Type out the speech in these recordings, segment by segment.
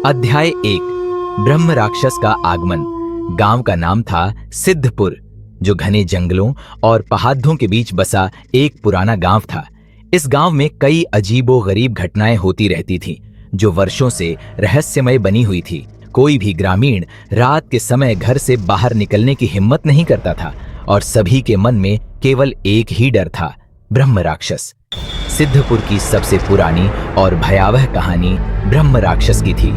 अध्याय 1। ब्रह्म राक्षस का आगमन। गांव का नाम था सिद्धपुर, जो घने जंगलों और पहाड़ों के बीच बसा एक पुराना गांव था। इस गांव में कई अजीबो गरीब घटनाएं होती रहती थीं, जो वर्षों से रहस्यमय बनी हुई थी। कोई भी ग्रामीण रात के समय घर से बाहर निकलने की हिम्मत नहीं करता था और सभी के मन में केवल एक ही डर था, ब्रह्म राक्षस। सिद्धपुर की सबसे पुरानी और भयावह कहानी ब्रह्म राक्षस की थी।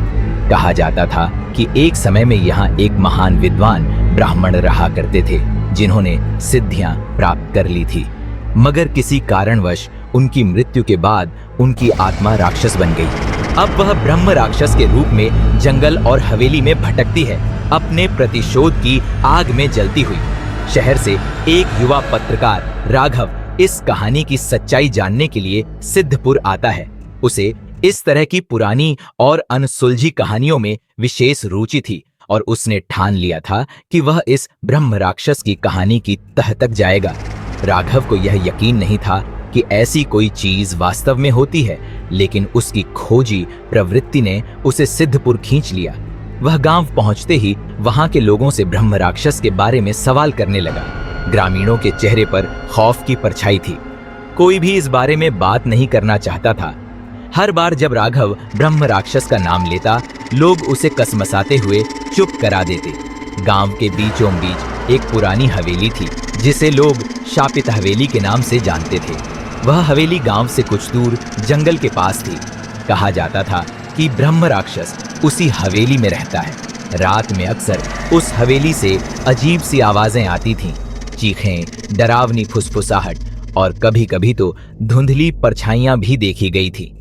कहा जाता था कि एक समय में यहाँ एक महान विद्वान ब्राह्मण रहा करते थे, जिन्होंने सिद्धियां प्राप्त कर ली थी, मगर किसी कारणवश उनकी मृत्यु के बाद उनकी आत्मा राक्षस बन गई। अब वह ब्रह्म राक्षस के रूप में जंगल और हवेली में भटकती है, अपने प्रतिशोध की आग में जलती हुई। शहर से एक युवा पत्रकार राघव इस कहानी की सच्चाई जानने के लिए सिद्धपुर आता है। उसे इस तरह की पुरानी और अनसुलझी कहानियों में विशेष रुचि थी और उसने ठान लिया था कि वह इस ब्रह्म राक्षस की कहानी की तह तक जाएगा। राघव को यह यकीन नहीं था कि ऐसी कोई चीज वास्तव में होती है, लेकिन उसकी खोजी प्रवृत्ति ने उसे सिद्धपुर खींच लिया। वह गांव पहुंचते ही वहां के लोगों से ब्रह्म राक्षस के बारे में सवाल करने लगा। ग्रामीणों के चेहरे पर खौफ की परछाई थी। कोई भी इस बारे में बात नहीं करना चाहता था। हर बार जब राघव ब्रह्म राक्षस का नाम लेता, लोग उसे कसमसाते हुए चुप करा देते। गांव के बीचों बीच एक पुरानी हवेली थी, जिसे लोग शापित हवेली के नाम से जानते थे। वह हवेली गांव से कुछ दूर जंगल के पास थी। कहा जाता था कि ब्रह्म राक्षस उसी हवेली में रहता है। रात में अक्सर उस हवेली से अजीब सी आवाजें आती थीं, चीखें, डरावनी फुसफुसाहट और कभी कभी तो धुंधली परछाइयां भी देखी गई थी।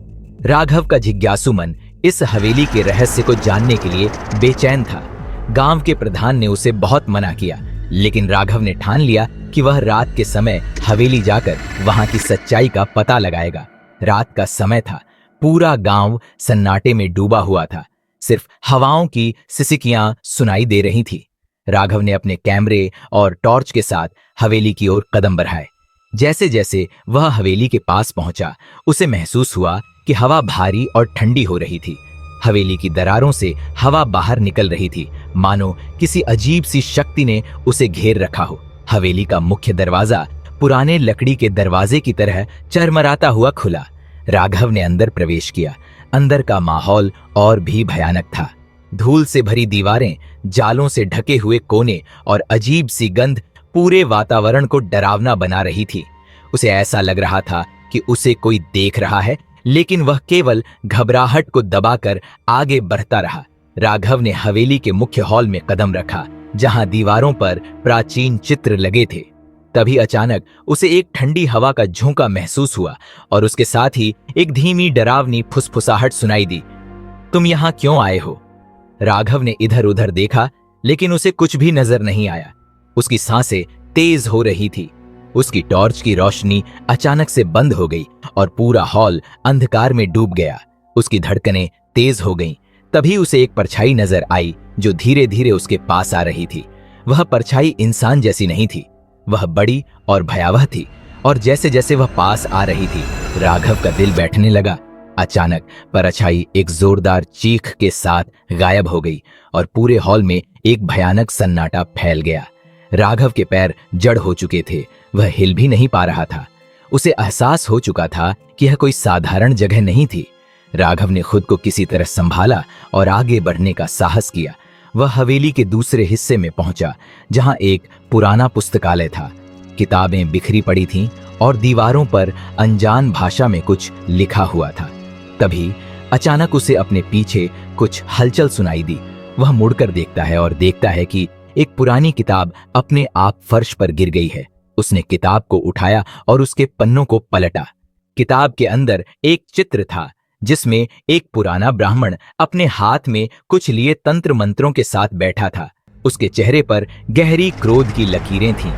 राघव का जिज्ञासु मन इस हवेली के रहस्य को जानने के लिए बेचैन था। गांव के प्रधान ने उसे बहुत मना किया, लेकिन राघव ने ठान लिया कि वह रात के समय हवेली जाकर वहां की सच्चाई का पता लगाएगा। रात का समय था, पूरा गांव सन्नाटे में डूबा हुआ था। सिर्फ हवाओं की सिसकियां सुनाई दे रही थी। राघव ने अपने कैमरे और टॉर्च के साथ हवेली की ओर कदम बढ़ाए। जैसे जैसे वह हवेली के पास पहुंचा, उसे महसूस हुआ कि हवा भारी और ठंडी हो रही थी। हवेली की दरारों से हवा बाहर निकल रही थी, मानो किसी अजीब सी शक्ति ने उसे घेर रखा हो। हवेली का मुख्य दरवाजा पुराने लकड़ी के दरवाजे की तरह चरमराता हुआ खुला। राघव ने अंदर प्रवेश किया। अंदर का माहौल और भी भयानक था। धूल से भरी दीवारें, जालों से ढके हुए कोने और अजीब सी गंध पूरे वातावरण को डरावना बना रही थी। उसे ऐसा लग रहा था कि उसे कोई देख रहा है, लेकिन वह केवल घबराहट को दबाकर आगे बढ़ता रहा। राघव ने हवेली के मुख्य हॉल में कदम रखा, जहां दीवारों पर प्राचीन चित्र लगे थे। तभी अचानक उसे एक ठंडी हवा का झोंका महसूस हुआ और उसके साथ ही एक धीमी डरावनी फुसफुसाहट सुनाई दी। तुम यहां क्यों आए हो? राघव ने इधर उधर देखा, लेकिन उसे कुछ भी नजर नहीं आया। उसकी सांसें तेज हो रही थी। उसकी टॉर्च की रोशनी अचानक से बंद हो गई और पूरा हॉल अंधकार में डूब गया। उसकी धड़कनें तेज हो गईं। तभी उसे एक परछाई नजर आई, जो धीरे धीरे उसके पास आ रही थी। वह परछाई इंसान जैसी नहीं थी, वह बड़ी और भयावह थी, और जैसे जैसे वह पास आ रही थी, राघव का दिल बैठने लगा। अचानक परछाई एक जोरदार चीख के साथ गायब हो गई और पूरे हॉल में एक भयानक सन्नाटा फैल गया। राघव के पैर जड़ हो चुके थे, वह हिल भी नहीं पा रहा था। उसे एहसास हो चुका था कि यह कोई साधारण जगह नहीं थी। राघव ने खुद को किसी तरह संभाला और आगे बढ़ने का साहस किया। वह हवेली के दूसरे हिस्से में पहुंचा, जहां एक पुराना पुस्तकालय था। किताबें बिखरी पड़ी थीं और दीवारों पर अनजान भाषा में कुछ लिखा हुआ था। तभी अचानक उसे अपने पीछे कुछ हलचल सुनाई दी। वह मुड़कर देखता है और देखता है कि एक पुरानी किताब अपने आप फर्श पर गिर गई है। उसने किताब को उठाया और उसके पन्नों को पलटा। किताब के अंदर एक चित्र था, जिसमें एक पुराना ब्राह्मण अपने हाथ में कुछ लिए तंत्र मंत्रों के साथ बैठा था। उसके चेहरे पर गहरी क्रोध की लकीरें थीं।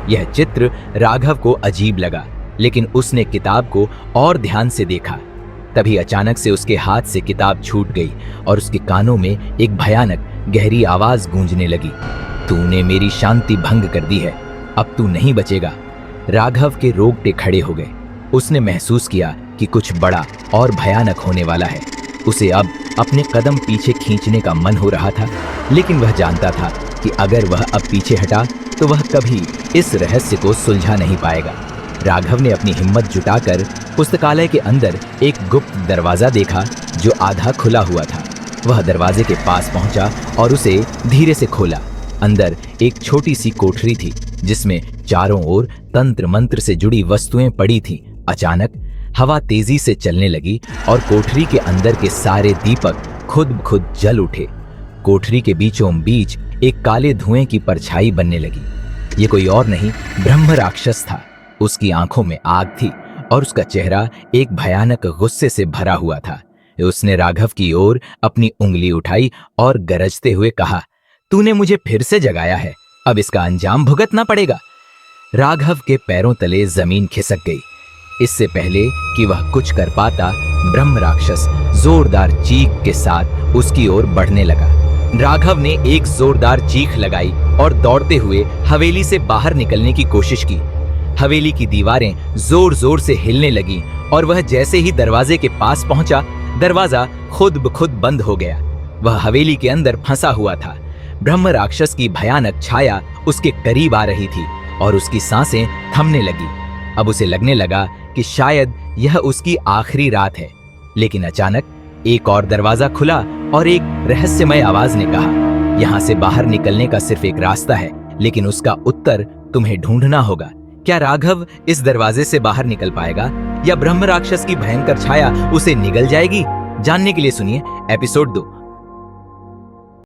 यह चित्र राघव को अजीब लगा, लेकिन उसने किताब को और ध्यान से देखा। तभी अचानक से उसके हाथ से किताब छूट गई और उसके कानों में एक भयानक गहरी आवाज गूंजने लगी। तूने मेरी शांति भंग कर दी है, अब तू नहीं बचेगा। राघव के रोंगटे खड़े हो गए। उसने महसूस किया कि कुछ बड़ा और भयानक होने वाला है। उसे अब अपने कदम पीछे खींचने का मन हो रहा था, लेकिन वह जानता था कि अगर वह अब पीछे हटा तो वह कभी इस रहस्य को सुलझा नहीं पाएगा। राघव ने अपनी हिम्मत जुटाकर पुस्तकालय के अंदर एक गुप्त दरवाजा देखा जो आधा खुला हुआ था। वह दरवाजे के पास पहुंचा और उसे धीरे से खोला। अंदर एक छोटी सी कोठरी थी जिसमें चारों ओर तंत्र मंत्र से जुड़ी वस्तुएं पड़ी थीं। अचानक हवा तेजी से चलने लगी और कोठरी के अंदर के सारे दीपक खुद ब खुद जल उठे। कोठरी के बीचों बीच एक काले धुएं की परछाई बनने लगी। ये कोई और नहीं, ब्रह्म राक्षस था। उसकी आंखों में आग थी और उसका चेहरा एक भयानक गुस्से से भरा हुआ था। उसने राघव की ओर अपनी उंगली उठाई और गरजते हुए कहा, तूने मुझे फिर से जगाया है, अब इसका अंजाम भुगतना पड़ेगा। राघव के पैरों तले जमीन खिसक गई। इससे पहले कि वह कुछ कर पाता, ब्रह्म राक्षस जोरदार चीख के साथ उसकी ओर बढ़ने लगा। राघव ने एक जोरदार चीख लगाई और दौड़ते हुए हवेली से बाहर निकलने की कोशिश की। हवेली की दीवारें जोर जोर से हिलने लगीं और वह जैसे ही दरवाजे के पास पहुंचा, दरवाजा खुद ब खुद बंद हो गया। वह हवेली के अंदर फंसा हुआ था। ब्रह्म राक्षस की भयानक छाया उसके करीब आ रही थी और उसकी सांसें थमने लगी। अब उसे लगने लगा कि शायद यह उसकी आखिरी रात है। लेकिन अचानक एक और दरवाजा खुला और एक रहस्यमय आवाज ने कहा, यहाँ से बाहर निकलने का सिर्फ एक रास्ता है, लेकिन उसका उत्तर तुम्हें ढूंढना होगा। क्या राघव इस दरवाजे से बाहर निकल पाएगा या ब्रह्म राक्षस की भयंकर छाया उसे निगल जाएगी? जानने के लिए सुनिए एपिसोड 2।